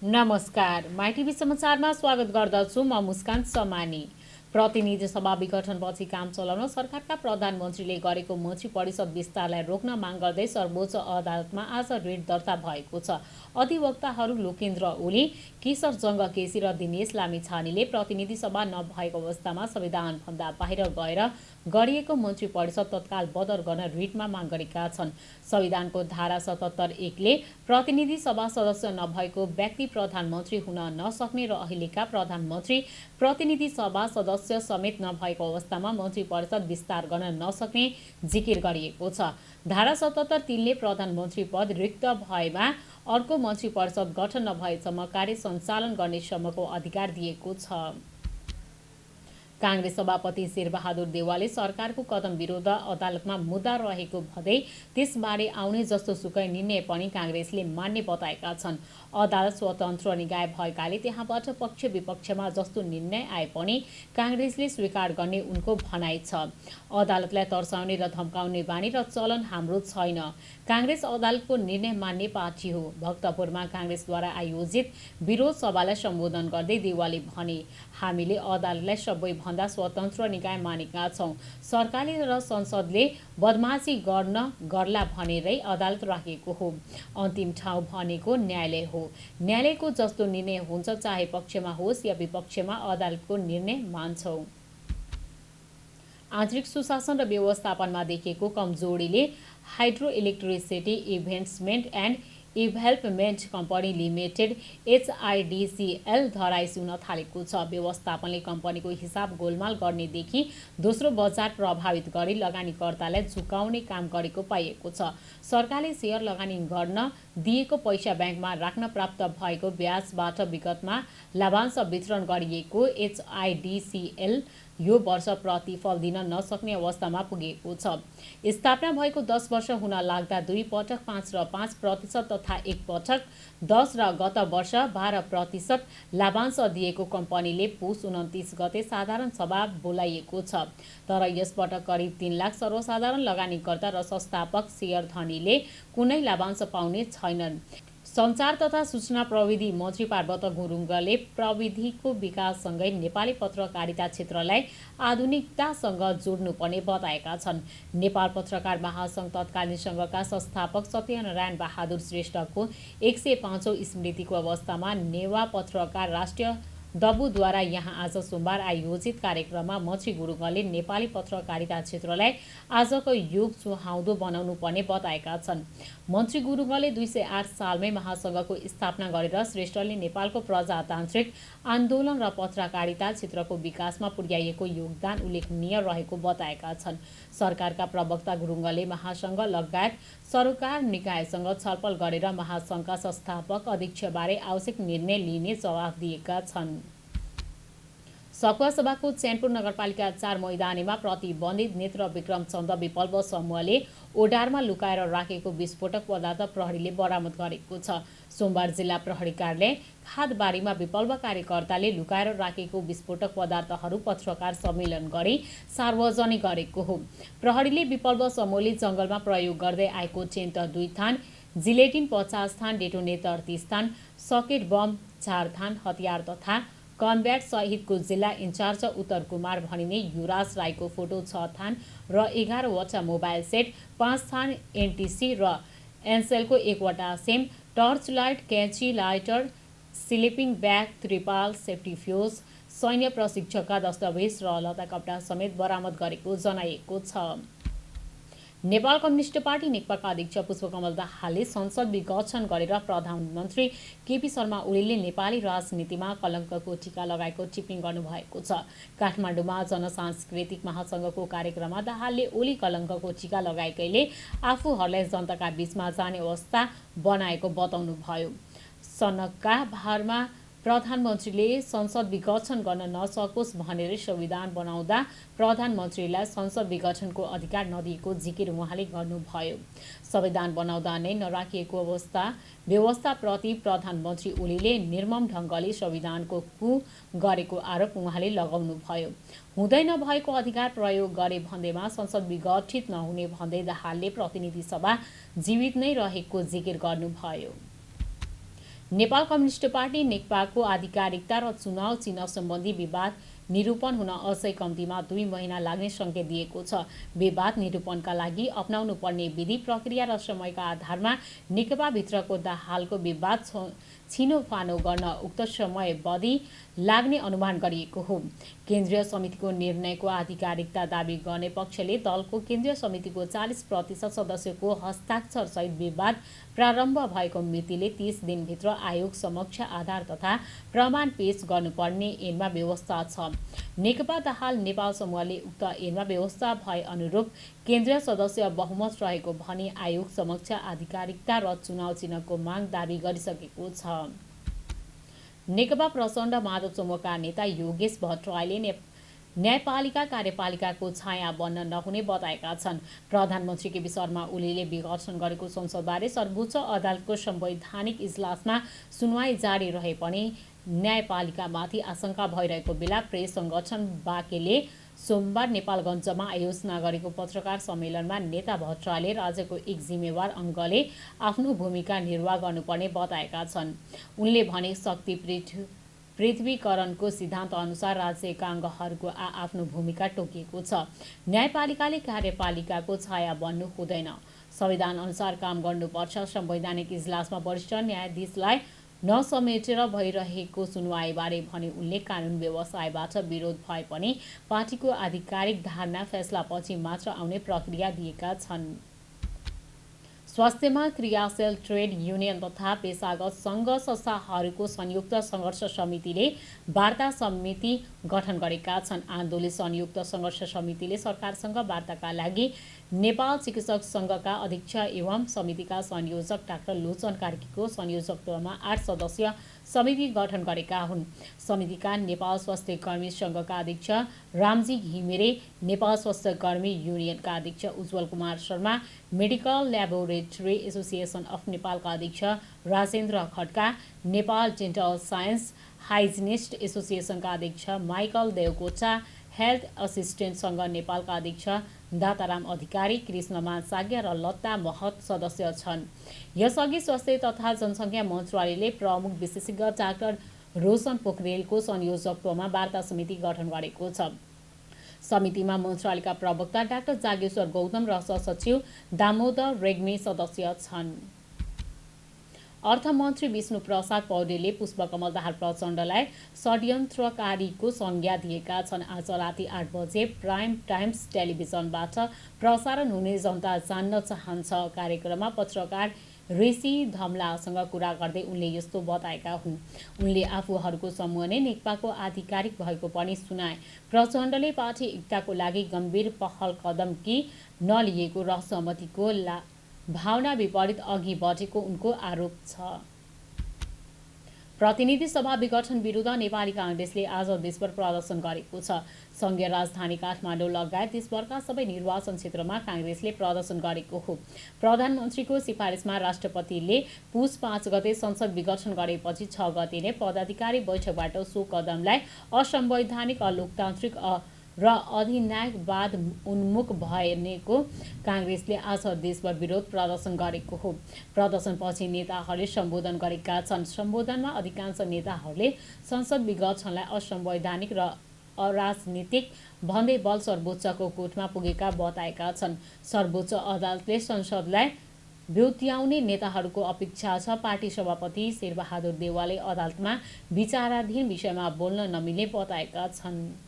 नमस्कार, माइटिभी समाचारमा स्वागत गर्दछु। म मुस्कान समानी। प्रतिनिधि सभा विघटनपछि काम चलाउन सरकारका प्रधानमन्त्रीले गरेको मन्त्री परिषद विस्तारलाई रोक्न माग गर्दै सर्वोच्च अदालतमा आज रिट दर्ता भएको छ। अधिवक्ताहरू लोकेन्द्र ओली, केशर जङ्ग केसी र दिनेश लामिछानेले प्रतिनिधि सभा नभएको अवस्थामा संविधानभन्दा बाहिर गएर गरिएको मन्त्री परिषद तत्काल बदर गर्न रिटमा माग गरेका छन्। संविधानको धारा 77(1) प्रतिनिधि सभा सदस्य नभएको व्यक्ति प्रधानमन्त्री हुन नसक्ने र अहिलेका प्रधानमन्त्री प्रतिनिधि सभा सदस्य समेत नभएको अवस्थामा मन्त्री परिषद विस्तार गर्न नसक्ने जिकिर गरिएको छ। धारा 77(3) प्रधानमन्त्री पद रिक्त भएमा अर्को मन्त्री परिषद गठन नभएसम्म कार्य सञ्चालन गर्नेसम्मको अधिकार दिएको छ। काङ्ग्रेस सभापति शेरबहादुर देउवाले सरकारको कदम विरुद्ध अदालतमा मुद्दा रहेको भन्दै त्यसबारे आउने जस्तो सुकै निर्णय पनि काङ्ग्रेसले मान्ने बताएका छन्। अदालत स्वतन्त्र निकाय भएकाले त्यहाँबाट पक्ष विपक्षमा जस्तो निर्णय आए पनि काङ्ग्रेसले स्वीकार गर्ने उनको भनाइ छ। अदालतलाई तर्साउने र धम्काउने बानी र चलन हाम्रो छैन। काङ्ग्रेस अदालतको निर्णय मान्ने पार्टी हो। भक्तपुरमा काङ्ग्रेसद्वारा आयोजित विरोध सभालाई सम्बोधन गर्दै देउवाले भने, हामीले अदालतलाई सबैभन्दा स्वतन्त्र निकाय मानेका छौँ। सरकारले र संसदले बदमासी गर्ला भनेरै अदालत राखेको हो। अन्तिम ठाउँ भनेको न्यायालय हो। न्यायालयको जस्तो निर्णय हुन्छ, चाहे पक्षमा होस् या विपक्षमा, अदालतको निर्णय मान्छौँ। आन्तरिक सुशासन र व्यवस्थापनमा देखिएको कमजोरीले hydro electricity investment and development company limited HIDCL धराइसी हुन थालेको छ। व्यवस्थापनले कम्पनीको हिसाब गोलमाल गर्नेदेखि दोस्रो बजार प्रभावित गरी लगानीकर्तालाई झुकाउने काम गरेको पाइएको छ। सरकारले सेयर लगानी गर्न दिएको पैसा ब्याङ्कमा राख्न प्राप्त भएको ब्याजबाट विगतमा लाभांश वितरण गरिएको HIDCL यो वर्ष प्रतिफल दिन नसक्ने अवस्थामा पुगेको छ। स्थापना भएको 10 वर्ष हुन लाग्दा 2 पटक 5 र 5% तथा 1 पटक 10 र गत वर्ष 12% लाभांश दिएको कम्पनीले पुस 29 गते साधारण सभा बोलाइएको छ। तर यसपटक करिब 3 लाख सर्वसाधारण लगानीकर्ता र संस्थापक शेयरधनीले कुनै लाभांश पाउने छैनन्। सञ्चार तथा सूचना प्रविधि मन्त्री पार्वत गुरुङले प्रविधिको विकाससँगै नेपाली पत्रकारिता क्षेत्रलाई आधुनिकतासँग जोड्नुपर्ने बताएका छन्। नेपाल पत्रकार महासङ्घ तत्कालीन सङ्घका संस्थापक सत्यनारायण बहादुर श्रेष्ठको 105औं स्मृतिको अवस्थामा नेवा पत्रकार राष्ट्रिय दबुद्वारा यहाँ आज सोमबार आयोजित कार्यक्रममा मन्त्री गुरुङले नेपाली पत्रकारिता क्षेत्रलाई आजको युग सुहाउँदो बनाउनु पर्ने बताएका छन्। मन्त्री गुरुङले 2008 सालमै महासङ्घको स्थापना गरेर श्रेष्ठले नेपालको प्रजातान्त्रिक आन्दोलन र पत्रकारिता क्षेत्रको विकासमा पुर्याएको योगदान उल्लेखनीय रहेको बताएका छन्। सरकारका प्रवक्ता गुरुङले महासङ्घ लगायत सरकार निकायसँग छलफल गरेर महासङ्घका संस्थापक अध्यक्षबारे आवश्यक निर्णय लिने जवाफ दिएका छन्। सकुवा सभाको चैनपुर नगरपालिका 4 मैदानीमा प्रतिबन्धित नेत्र विक्रम चन्द विकल्प समूहले ओडारमा लुकाएर राखेको विस्फोटक पदार्थ प्रहरीले बरामद गरेको छ। सोमबार जिल्ला प्रहरी कार्यालय खादबारीमा विकल्प कार्यकर्ताले लुकाएर राखेको विस्फोटक पदार्थहरू पत्रकार सम्मेलन गरी सार्वजनिक गरेको हो। प्रहरीले विकल्प समूहले जङ्गलमा प्रयोग गर्दै आएको टेन्ट 2 थान, जिलेटिन 50 थान, डेटोनेटर 30 थान, सकेट बम 4 थान, हतियार तथा कम्ब्याट सहितको जिल्ला इन्चार्ज उत्तर कुमार भनिने युवराज राईको फोटो 6 थान र 11वटा मोबाइल सेट, 5 थान एनटिसी र एनसेलको 1वटा सिम, टर्च लाइट, कैँची, लाइटर, स्लिपिङ ब्याग, त्रिपाल, सेफ्टी फ्युज, सैन्य प्रशिक्षकका दस्तावेज र लत्ता कपडा समेत बरामद गरेको जनाइएको छ। नेपाल कम्युनिस्ट पार्टी नेकपाका अध्यक्ष पुष्पकमल दाहालले संसद विघटन गरेर प्रधानमन्त्री केपी शर्मा ओलीले नेपाली राजनीतिमा कलङ्कको टीका लगाएको टिप्पणी गर्नुभएको छ। काठमाडौँमा जनसांस्कृतिक महासङ्घको कार्यक्रममा दाहालले ओली कलङ्कको टीका लगाएकैले आफूहरूलाई जनताका बीचमा जाने अवस्था बनाएको बताउनुभयो। सनकका भारमा प्रधानमन्त्रीले संसद विघटन गर्न नसकोस् भनेर संविधान बनाउँदा प्रधानमन्त्रीलाई संसद विघटनको अधिकार नदिएको जिकिर उहाँले गर्नुभयो। संविधान बनाउँदा नै नराखिएको व्यवस्थाप्रति प्रधानमन्त्री ओलीले निर्मम ढङ्गले संविधानको कु गरेको आरोप उहाँले लगाउनुभयो। हुँदै नभएको अधिकार प्रयोग गरे भन्दैमा संसद विघटित नहुने भन्दै दाहालले प्रतिनिधि सभा जीवित नै रहेको जिकिर गर्नुभयो। नेपाल कम्युनिस्ट पार्टी नेकपाको आधिकारिकता र चुनाव चिन्ह सम्बन्धी विवाद निरूपण हुन अझै कम्तीमा 2 महिना लाग्ने सङ्केत दिएको छ। विवाद निरूपणका लागि अपनाउनु पर्ने विधि प्रक्रिया र समयका आधारमा नेकपाभित्रको हालको विवाद छिनोफानो गर्न उक्त समयावधि लाग्ने अनुमान गरिएको हो। केन्द्रीय समितिको निर्णयको आधिकारिकता दाबी गर्ने पक्षले दलको केन्द्रीय समितिको 40% सदस्यको हस्ताक्षरसहित विवाद प्रारम्भ भएको मितिले 30 दिनभित्र आयोग समक्ष आधार तथा प्रमाण पेश गर्नुपर्ने ऐनमा व्यवस्था छ। नेकपा दाहाल नेपाल समूहले उक्त ऐनमा व्यवस्था भए अनुरूप केन्द्रीय सदस्य बहुमत रहेको भनी आयोग समक्ष आधिकारिकता र चुनाव चिन्हको माग दाबी गरिसकेको छ। नेकपा प्रचण्ड माधव समूहका नेता योगेश भट्टराईले न्यायपालिका कार्यपालिकाको छाया बन्न नहुने बताएका छन्। प्रधानमन्त्री केपी शर्मा ओलीले विघटन गरेको संसदबारे सर्वोच्च अदालतको संवैधानिक इजलासमा सुनवाई जारी रहे पनि न्यायपालिकामाथि आशंका भइरहेको बेला प्रेस सङ्गठन बाकेले सोमबार नेपालगञ्जमा आयोजना गरेको पत्रकार सम्मेलनमा नेता भट्टराईले राज्यको एक जिम्मेवार अङ्गले आफ्नो भूमिका निर्वाह गर्नुपर्ने बताएका छन्। उनले भने शक्ति पृथ्वीकरणको सिद्धान्त अनुसार राज्यका अङ्गहरूको आफ्नो भूमिका तोकिएको छ। न्यायपालिकाले कार्यपालिकाको छाया बन्नु हुँदैन, संविधान अनुसार काम गर्नुपर्छ। संवैधानिक इजलासमा वरिष्ठ न्यायाधीशलाई नसमेटेर भइरहेको सुनवाईबारे भने उनले कानुन व्यवसायबाट विरोध भए पनि पार्टीको आधिकारिक धारणा फैसलापछि मात्र आउने प्रक्रिया दिएका छन्। स्वास्थ्यमा क्रियाशील ट्रेड युनियन तथा पेशागत सङ्घ संस्थाहरूको संयुक्त सङ्घर्ष समितिले वार्ता समिति गठन गरेका छन्। आन्दोलित संयुक्त सङ्घर्ष समितिले सरकारसँग वार्ताका लागि नेपाल चिकित्सक सङ्घका अध्यक्ष एवं समितिका संयोजक डाक्टर लोचन कार्कीको संयोजकत्वमा 8 सदस्यीय समिति गठन गरेका हुन्। समितिका नेपाल स्वास्थ्य कर्मी सङ्घका अध्यक्ष रामजी घिमिरे, नेपाल स्वास्थ्य कर्मी युनियनका अध्यक्ष Ujjwal Kumar Sharma, medical laboratory association of नेपालका अध्यक्ष Rajendra Khadka, Nepal dental science hygienist एसोसिएसनका अध्यक्ष माइकल देवकोटा, हेल्थ असिस्टेन्ट सङ्घ नेपालका अध्यक्ष दाताराम अधिकारी, कृष्णमान साग्य र लत्ता महत सदस्य छन्। यसअघि स्वास्थ्य तथा जनसङ्ख्या मन्त्रालयले प्रमुख विशेषज्ञ डाक्टर रोशन पोखरेलको संयोजकत्वमा वार्ता समिति गठन गरेको छ। समितिमा मन्त्रालयका प्रवक्ता डाक्टर जागेश्वर गौतम र सहसचिव दामोदर रेग्मी सदस्य छन्। अर्थमन्त्री विष्णु प्रसाद पौडेलले पुष्पकमल दाहाल प्रचण्डलाई षड्यन्त्रकारीको संज्ञा दिएका छन्। आज राति 8 बजे प्राइम टाइम्स टेलिभिजनबाट प्रसारण हुने जनता जान्न चाहन्छ कार्यक्रममा पत्रकार ऋषि धमलासँग कुरा गर्दै उनले यस्तो बताएका हुन्। उनले आफूहरूको समूह नै नेकपाको आधिकारिक भएको पनि सुनाए। प्रचण्डले पार्टी एकताको लागि गम्भीर पहल कदम कि नलिएको र सहमतिको भावना विपरीत अघि बढेको उनको आरोप छ। प्रतिनिधि सभा विघटन विरुद्ध नेपाली काङ्ग्रेसले आज देशभर प्रदर्शन गरेको छ। सङ्घीय राजधानी काठमाडौँ लगायत देशभरका सबै निर्वाचन क्षेत्रमा काङ्ग्रेसले प्रदर्शन गरेको हो। प्रधानमन्त्रीको सिफारिसमा राष्ट्रपतिले पुस 5 गते संसद विघटन गरेपछि 6 गते नै पदाधिकारी बैठकबाट सो कदमलाई असंवैधानिक, अलोकतान्त्रिक र अधिनायकवाद उन्मुख भनेको काङ्ग्रेसले आज देशभर विरोध प्रदर्शन गरेको हो। प्रदर्शनपछि नेताहरूले सम्बोधन गरेका छन्। सम्बोधनमा अधिकांश नेताहरूले संसद विघटनलाई असंवैधानिक र अराजनीतिक भन्दै बल सर्वोच्चको कोर्टमा पुगेका बताएका छन्। सर्वोच्च अदालतले संसदलाई ब्युत्याउने नेताहरूको अपेक्षा छ। पार्टी सभापति शेरबहादुर देउवाले अदालतमा विचाराधीन विषयमा बोल्न नमिल्ने बताएका छन्।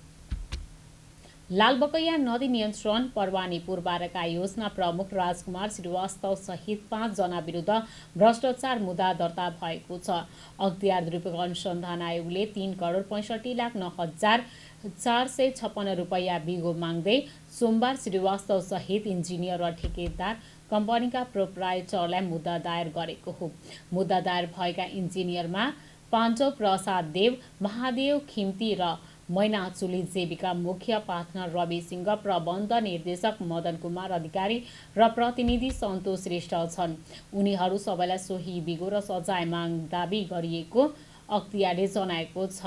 लालबकैया नदी नियन्त्रण परवानीपुर बारका योजना प्रमुख राजकुमार श्रीवास्तव सहित 5 जना विरुद्ध भ्रष्टाचार मुद्दा दर्ता भएको छ। अख्तियार दुरुपयोग अनुसन्धान आयोगले 3,65,09,456 रुपैयाँ बिगो माग्दै सोमबार श्रीवास्तव सहित इन्जिनियर र ठेकेदार कम्पनीका प्रोप्राइटरलाई मुद्दा दायर गरेको हो। मुद्दा दायर भएका इन्जिनियरमा पाण्डव प्रसाद देव, महादेव खिम्ती र मैनाचुली जेबीका मुख्य पार्टनर रवि सिंह, प्रबन्ध निर्देशक मदन कुमार अधिकारी र प्रतिनिधि सन्तोष श्रेष्ठ छन्। उनीहरू सबैलाई सोही बिगो र सजाय माग दाबी गरिएको अख्तियारले जनाएको छ।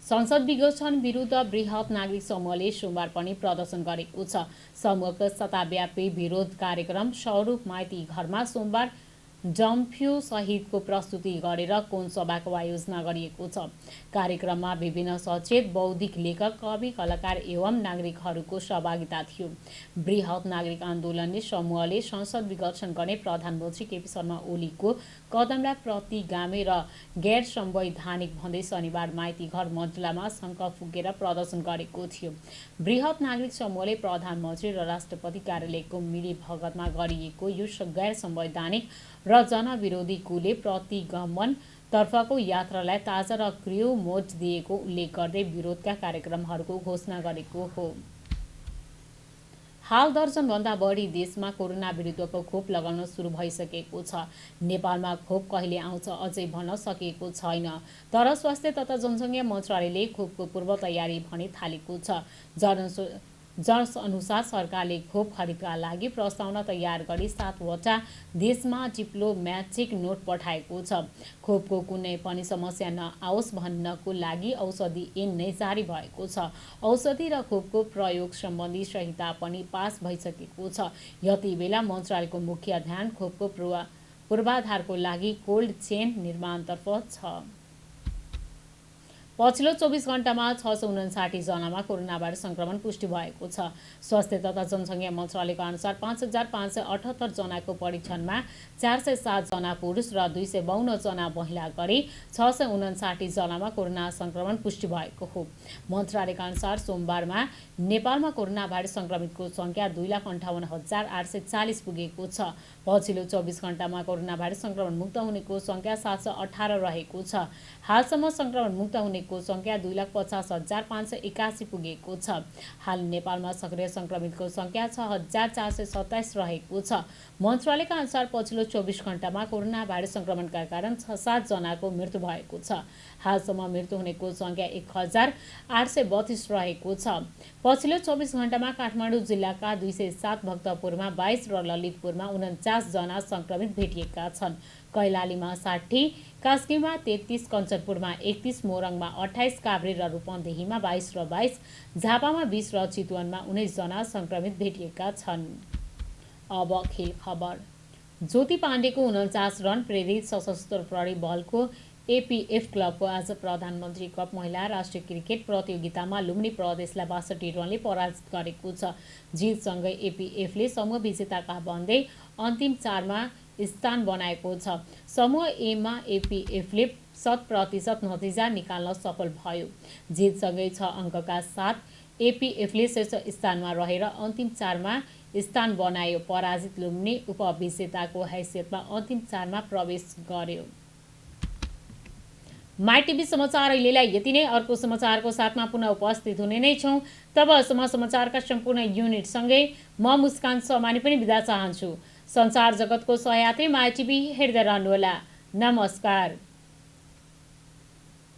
संसद विघटन विरुद्ध बृहत नागरिक समूहले सोमबार पनि प्रदर्शन गरेको छ। समूहको सत्ताव्यापी विरोध कार्यक्रम स्वरूप माइती घरमा सोमबार डम्फ्यू सहितको प्रस्तुति गरेर कोन सभाको आयोजना गरिएको छ। कार्यक्रममा विभिन्न सचेत, बौद्धिक लेखक, कवि, कलाकार एवं नागरिकहरूको सहभागिता थियो। बृहत नागरिक आन्दोलनले समूहले संसद विघटन गर्ने प्रधानमन्त्री केपी शर्मा ओलीको कदमलाई प्रतिगामी र गैर संवैधानिक भन्दै शनिबार माइती घर मजुलामा शङ्ख फुकेर प्रदर्शन गरेको थियो। बृहत नागरिक समूहले प्रधानमन्त्री र राष्ट्रपति कार्यालयको मिलीभगतमा गरिएको यो गैर संवैधानिक र जनविरोधी कुले प्रतिगमन तर्फको यात्रालाई ताजा र क्रियो मोड दिएको उल्लेख गर्दै विरोधका कार्यक्रमहरूको घोषणा गरेको हो। हाल दर्जनभन्दा बढी देशमा कोरोना विरुद्धको खोप लगाउन सुरु भइसकेको छ। नेपालमा खोप कहिले आउँछ अझै भन्न सकिएको छैन, तर स्वास्थ्य तथा जनसङ्ख्या मन्त्रालयले खोपको पूर्व तयारी भने थालेको छ। जनअनुसार सरकारले खोप खरिदका लागि प्रस्तावना तयार गरी 7वटा देशमा डिप्लोमेटिक नोट पठाएको छ। खोपको कुनै पनि समस्या नआओस् भन्नको लागि औषधि ऐन नै जारी भएको छ। औषधि र खोपको प्रयोग सम्बन्धी संहिता पनि पास भइसकेको छ। यति बेला मन्त्रालयको मुख्य ध्यान खोपको पूर्वाधारको लागि कोल्ड चेन निर्माणतर्फ छ। पछिल्लो 24 घण्टामा 659 जनामा कोरोना भाइरस संक्रमण पुष्टि भएको छ। स्वास्थ्य तथा जनसङ्ख्या मन्त्रालयको अनुसार 5578 जनाको परीक्षणमा 407 जना पुरुष र 252 जना महिला गरी 659 जनामा कोरोना संक्रमण पुष्टि भएको हो। मन्त्रालयका अनुसार सोमबारमा नेपालमा कोरोना भाइरस संक्रमितको संख्या 2,58,840 पुगेको छ। पछिल्लो 24 घण्टामा कोरोना भाइरस संक्रमण मुक्त हुनेको संख्या 718 रहेको छ। हालसम्म संक्रमण मुक्त हुनेको संख्या 2,50,581 पुगेको छ। हाल नेपालमा सक्रिय संक्रमितको संख्या 6,427 रहेको छ। मन्त्रालयका अनुसार पछिल्लो 24 घण्टामा कोरोना भाइरस संक्रमणका कारण 7 जनाको मृत्यु भएको छ। हालसम्म मृत्यु हुनेको संख्या 1,832 रहेको छ। पछिल्लो 24 घण्टामा काठमाडौँ जिल्लाका 207, भक्तपुरमा 22 र ललितपुरमा 49 जना संक्रमित भेटिएका छन्। कैलालीमा 60, कास्कीमा 33, कञ्चनपुरमा 31, मोरङमा 28, काभ्रे र रूपन्देहीमा 22 र 22, झापामा 20 र चितवनमा 19 जना संक्रमित भेटिएका छन्। अब खेल खबर। ज्योति पाण्डेको 49 रन प्रेरित सशस्त्र प्रहरी बलको एपीएफ क्लबको आज प्रधानमन्त्री कप महिला राष्ट्रिय क्रिकेट प्रतियोगितामा लुम्बिनी प्रदेशलाई 62 रनले पराजित गरेको छ। जितसँगै एपीएफले समूह विजेताका बन्दै अन्तिम 4मा स्थान बनाएको छ। समूह एमा एपीएफले 100% नतिजा निकाल्न सफल भयो। जितसँगै 6 अङ्कका साथ एपीएफले शीर्ष स्थानमा रहेर अन्तिम 4मा स्थान बनायो। पराजित लुम्बिनी उपविजेताको हैसियतमा अन्तिम 4मा प्रवेश गर्यो। माई टिभी समाचार अहिलेलाई यति नै। अर्को समाचारको साथमा पुनः उपस्थित हुने नै छौँ। तबसम्म समाचारका सम्पूर्ण युनिटसँगै म मुस्कान समानी पनि बिदा चाहन्छु। संसार जगतको सहयात्री माई टिभी हेर्दै रहनुहोला। नमस्कार।